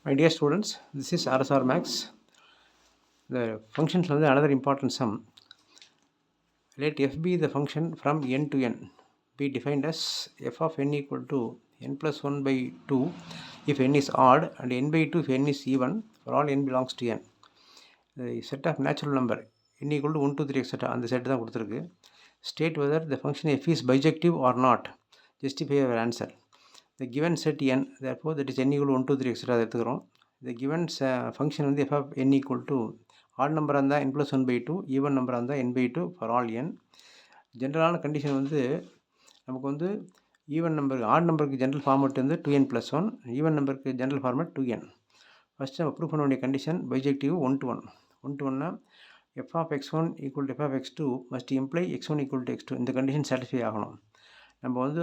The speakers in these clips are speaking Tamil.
My dear students, this is RSR Max. The functions of another important sum. Let f be the function from n to n be defined as f of n equal to n plus 1 by 2 if n is odd and n by 2 if n is even for all n belongs to n. The set of natural number n equal to 1, 2, 3 etc. அந்த செட் தான் கொடுத்துருக்கு. State whether the function f is bijective or not. Justify your answer. The given set n, therefore that is n equal to 1, 2, 3 etc. அதை எடுத்துக்கிறோம். The given function வந்து f of n equal to odd number இருந்தால் n plus 1 by 2, even number இருந்தால் n by 2 for all n. ஜென்ரலான condition வந்து நமக்கு வந்து ஈவன் நம்பருக்கு ஆட் நம்பருக்கு ஜென்ரல் ஃபார்மேட் வந்து 2n plus 1, ஈவன் நம்பருக்கு ஜென்ரல் ஃபார்மேட் 2n. ஃபஸ்ட்டு நம்ம ப்ரூவ் பண்ண வேண்டிய condition bijective 1 to 1. 1 to 1னா f of x1 equal to f of x2 must imply x1 equal to x2. இந்த கண்டிஷன் சாட்டிஸ்ஃபை ஆகணும். நம்ம வந்து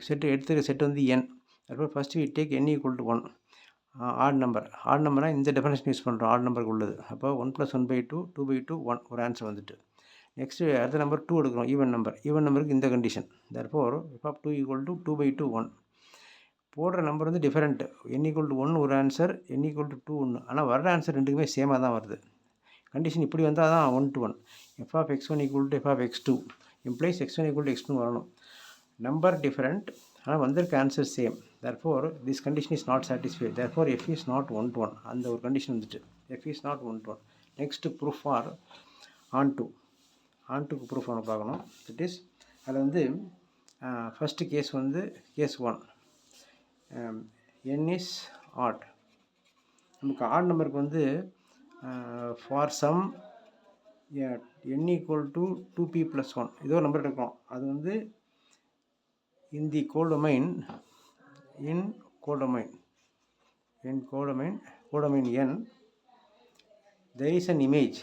செட்டு எடுத்துக்கிற செட் வந்து n. அதுபோல் first we take n equal to 1. Odd நம்பர்னால் இந்த டெஃபினேஷன் யூஸ் பண்ணுறோம் ஆட் நம்பருக்கு உள்ளது. அப்போ 1 plus 1 by 2, 2 by 2, 1 ஒரு ஆன்சர் வந்துட்டு. நெக்ஸ்ட்டு அடுத்த நம்பர் 2 எடுக்கிறோம் ஈவன் நம்பருக்கு இந்த condition. therefore f of 2 equal to 2 by 2, 1. போடுற நம்பர் வந்து டிஃபரெண்ட். n equal to 1 ஒரு ஆன்சர், n equal to 2 ஒன்று. ஆனால் வர்ற ஆன்சர் ரெண்டுக்குமே சேமாக தான் வருது. கண்டிஷன் இப்படி வந்தால் தான் 1 to 1. f of x1 equal to f of x2 implies x1 equal to x2 வரணும். நம்பர் டிஃபரெண்ட் ஆனால் வந்திருக்க answer same. therefore this condition is not satisfied. therefore f is not 1 to 1. அந்த ஒரு கண்டிஷன் வந்துட்டு f is not 1 to 1. Next proof for ஆன்டுக்கு ப்ரூஃப் ஒன்று பார்க்கணும். தட் இஸ் அதில் வந்து ஃபஸ்ட்டு கேஸ் வந்து கேஸ் 1, n is odd. நமக்கு ஆட் நம்பருக்கு வந்து for some n equal to 2p plus 1 ஏதோ நம்பர் இருக்கும். அது வந்து in the codomain n there is an image,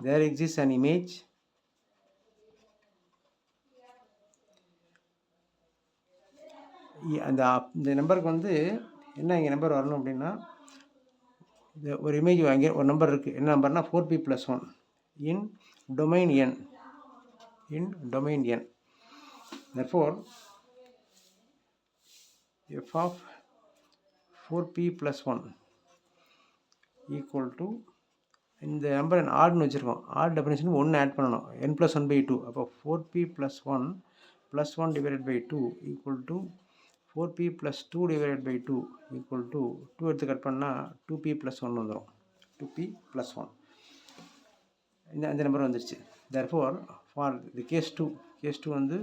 there exists an image இந்த நம்பருக்கு வந்து என்ன இங்கே நம்பர் வரணும் அப்படின்னா ஒரு இமேஜ் அங்கே ஒரு நம்பர் இருக்குது. என்ன நம்பர்னா 4p plus 1 in domain n. therefore f of 4p plus 1 equal to இந்த நம்பர் ஆட்னு வச்சுருக்கோம். ஆட் டெஃபினேஷன் 1 ஆட் பண்ணணும். n plus 1 by 2. அப்போ 4p plus 1 plus 1 divided by 2 equal to 4p plus 2 divided by 2 equal to 2 எடுத்து கட் பண்ணால் 2p plus 1 வந்துடும். 2p plus 1 இந்த நம்பர் வந்துருச்சு. therefore for the case 2 வந்து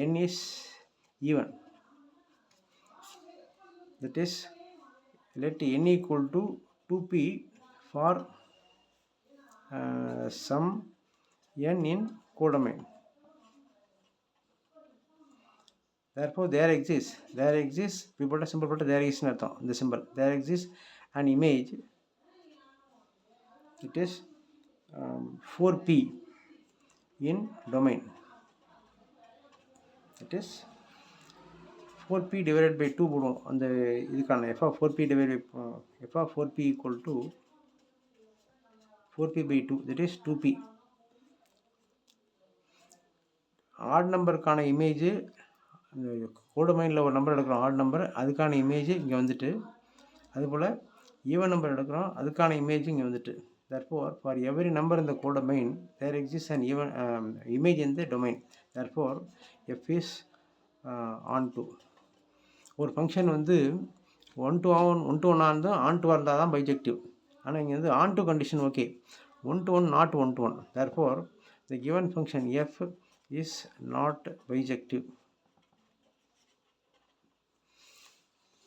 n is even. that is let n equal to 2p for some n in codomain. therefore there exists we put a symbol, put there is அர்த்தம். இந்த symbol there exists an image, it is 4p in domain. it is 4p divided by 2 போடுவோம். அந்த இதுக்கான f of 4p divided by f of 4p equal to 4p by 2, that is 2p. Odd நம்பருக்கான இமேஜ் கோடமைனில் ஒரு நம்பர் எடுக்கிறோம் ஆட் நம்பர், அதுக்கான இமேஜ் இங்கே வந்துட்டு. அதுபோல் ஈவன் நம்பர் எடுக்கிறோம், அதுக்கான இமேஜ் இங்கே வந்துட்டு. therefore for every number in the codomain there exists an even image in the domain. therefore f is onto. ஒரு ஃபங்க்ஷன் வந்து 1 to 1 இருந்தால் ஆன் டு இருந்தால் தான் பைஜெக்டிவ். ஆனால் இங்கே வந்து on to condition okay, 1 to 1 not 1 to 1. therefore the given function f is not bijective.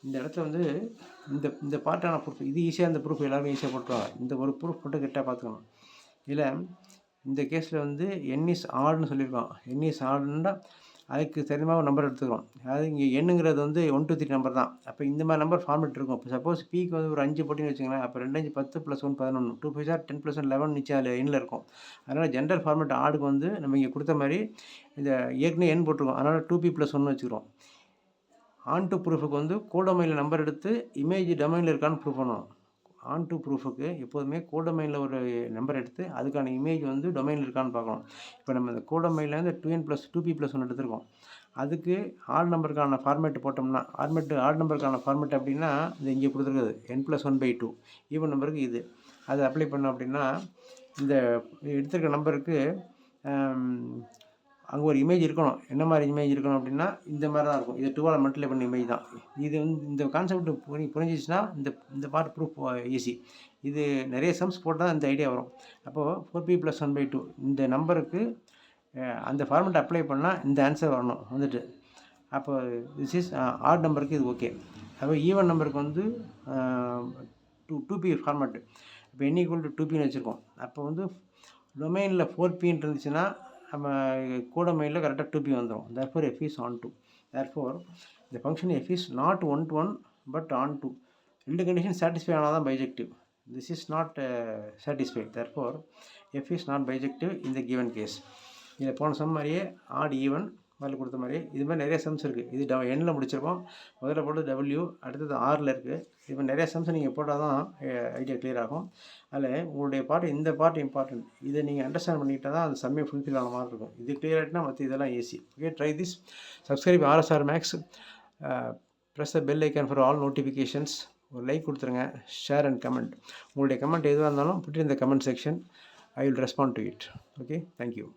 இந்த இடத்துல வந்து இந்த பார்ட்டான ப்ரூஃப் இது ஈஸியாக, இந்த ப்ரூஃப் எல்லாருமே ஈஸியாக போட்டுருவாங்க. இந்த ஒரு ப்ரூஃப் மட்டும் கிட்ட பார்த்துக்கணும். இதில் இந்த கேஸில் வந்து n is oddன்னு சொல்லியிருக்கோம். n is oddன்னா அதுக்கு சரிமாக ஒரு நம்பர் எடுத்துக்கிறோம். அதாவது இங்கே எண்ணுங்கிறது வந்து 1 to 3 நம்பர் தான். அப்போ இந்த மாதிரி நம்பர் ஃபார்மேட் இருக்கும். இப்போ சப்போஸ் பிக்கு வந்து ஒரு 5 போட்டின்னு வச்சுங்களேன். அப்போ 2 5 10 + 1 11, 2 5 10 + 1 11 நிச்சயம் அதில் எண்ணில் இருக்கும். அதனால் ஜென்ரல் ஃபார்மேட் ஆடுக்கு வந்து நம்ம இங்கே கொடுத்த மாதிரி இந்த ஏற்கனவே எண் போட்டிருக்கோம். அதனால் 2p + 1 வச்சுக்கிறோம். ஆன் டு ப்ரூஃபுக்கு வந்து கோடமைனில் நம்பர் எடுத்து இமேஜ் டொமைனில் இருக்கான்னு ப்ரூஃப் பண்ணணும். ஆன் டு ப்ரூஃபுக்கு எப்போதுமே கோடமைனில் ஒரு நம்பர் எடுத்து அதுக்கான இமேஜ் வந்து டொமைனில் இருக்கான்னு பார்க்கணும். இப்போ நம்ம இந்த கோடமைனில் வந்து 2n plus 2p plus 1 எடுத்துருக்கோம். அதுக்கு ஆட் நம்பருக்கான ஃபார்மேட் போட்டோம்னா ஆட் நம்பருக்கான ஃபார்மேட் அப்படின்னா இது இங்கே கொடுத்துருக்குது n+1/2. ஈவன் நம்பருக்கு இது அது அப்ளை பண்ணோம் அப்படின்னா இந்த எடுத்துருக்க நம்பருக்கு அங்கே ஒரு இமேஜ் இருக்கணும். என்ன மாதிரி இமேஜ் இருக்கணும் அப்படின்னா இந்த மாதிரி தான் இருக்கும். இது 2ஆல் மல்டிப்ளை பண்ண இமேஜ் தான். இது வந்து இந்த கான்செப்ட் புரிஞ்சிச்சுன்னா இந்த பார்ட் ப்ரூஃப் ஈஸி. இது நிறைய சம்ஸ் போட்டால் இந்த ஐடியா வரும். அப்போது 4p + 1/2 இந்த நம்பருக்கு அந்த ஃபார்மெட் அப்ளை பண்ணால் இந்த ஆன்சர் வரணும் வந்துட்டு. அப்போ திஸ் இஸ் ஆட் நம்பருக்கு இது ஓகே. அப்போ ஈவன் நம்பருக்கு வந்து 2p ஃபார்மெட்டு. இப்போ n = 2pன்னு வச்சுருக்கோம். அப்போ வந்து டொமைனில் 4pன்னு இருந்துச்சுன்னா நம்ம கோடொமைனில் கரெக்டாக 2p வந்துடும். therefore f is on 2. therefore the function f is not 1-to-1 but on-to. ரெண்டு கண்டிஷன் சாட்டிஸ்ஃபை ஆனால் தான் bijective. this is not satisfied. therefore f is not bijective in the given case. இதில் போன சம் மாதிரியே ஆட் ஈவன் முதல்ல கொடுத்த மாதிரியே இது மாதிரி நிறைய சம்ஸ் இருக்குது. இது எண்ணில் முடிச்சிருக்கோம். முதல்ல போட்டு W, அடுத்தது ஆரில் இருக்குது. இது மாதிரி நிறைய சம்ஸ் நீங்கள் போட்டால் தான் ஐடியா கிளியர் ஆகும். அதில் உங்களுடைய இந்த பார்ட் இம்பார்ட்டன்ட். இதை நீங்கள் அண்டர்ஸ்டாண்ட் பண்ணிக்கிட்டால் தான் அந்த சம்மே ஃபுல்ஃபில் ஆன மாதிரி இருக்கும். இது கிளியர் ஆகிட்டுனா மற்ற இதெல்லாம் easy. Okay, try this. Subscribe RSR Max. Press the bell icon for all notifications. ஒரு லைக் கொடுத்துருங்க, ஷேர் அண்ட் கமெண்ட். உங்களுடைய கமெண்ட் எதுவாக இருந்தாலும் put in the comment section. I will respond to it. Okay, thank you.